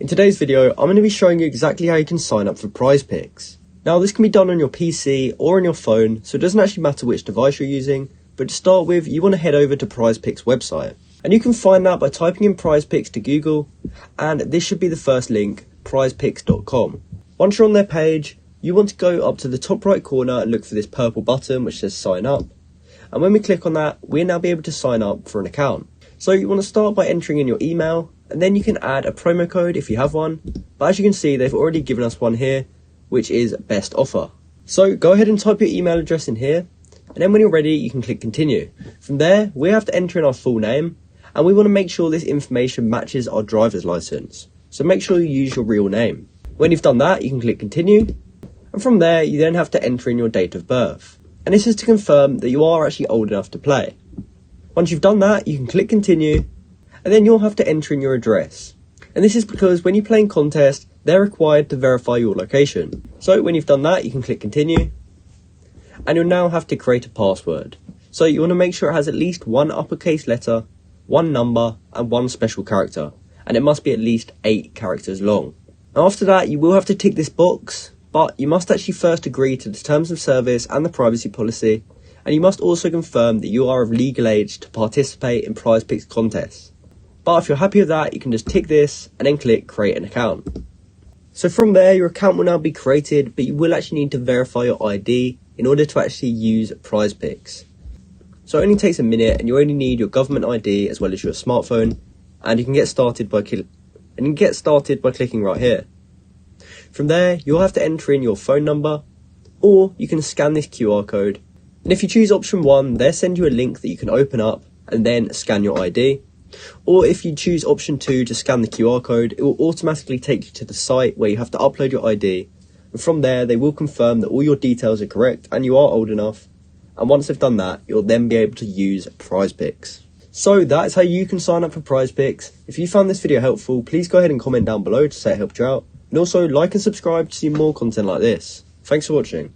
In today's video, I'm going to be showing you exactly how you can sign up for Prizepicks. Now this can be done on your PC or on your phone, so it doesn't actually matter which device you're using, but to start with, you want to head over to Prizepicks website. And you can find that by typing in Prizepicks to Google, and this should be the first link, prizepicks.com. Once you're on their page, you want to go up to the top right corner and look for this purple button which says sign up. And when we click on that, we'll now be able to sign up for an account. So you want to start by entering in your email, and then you can add a promo code if you have one. But as you can see, they've already given us one here, which is best offer. So go ahead and type your email address in here, and then when you're ready, you can click continue. From there, we have to enter in our full name, and we want to make sure this information matches our driver's license. So make sure you use your real name. When you've done that, you can click continue, and from there, you then have to enter in your date of birth. And this is to confirm that you are actually old enough to play. Once you've done that, you can click continue, and then you'll have to enter in your address. And this is because when you play in contests, they're required to verify your location. So when you've done that, you can click continue, and you'll now have to create a password. So you want to make sure it has at least one uppercase letter, one number, and one special character. And it must be at least 8 characters long. After that, you will have to tick this box, but you must actually first agree to the terms of service and the privacy policy, and you must also confirm that you are of legal age to participate in Prizepicks contests. But if you're happy with that, you can just tick this and then click create an account. So from there, your account will now be created, but you will actually need to verify your ID in order to actually use Prizepicks. So it only takes a minute, and you only need your government ID as well as your smartphone, and you can get started by clicking right here. From there, you'll have to enter in your phone number, or you can scan this QR code. And if you choose option 1, they'll send you a link that you can open up and then scan your ID. Or if you choose option 2 to scan the QR code, it will automatically take you to the site where you have to upload your ID. And from there, they will confirm that all your details are correct and you are old enough. And once they've done that, you'll then be able to use Prizepicks. So that is how you can sign up for Prizepicks. If you found this video helpful, please go ahead and comment down below to say it helped you out. And also like and subscribe to see more content like this. Thanks for watching.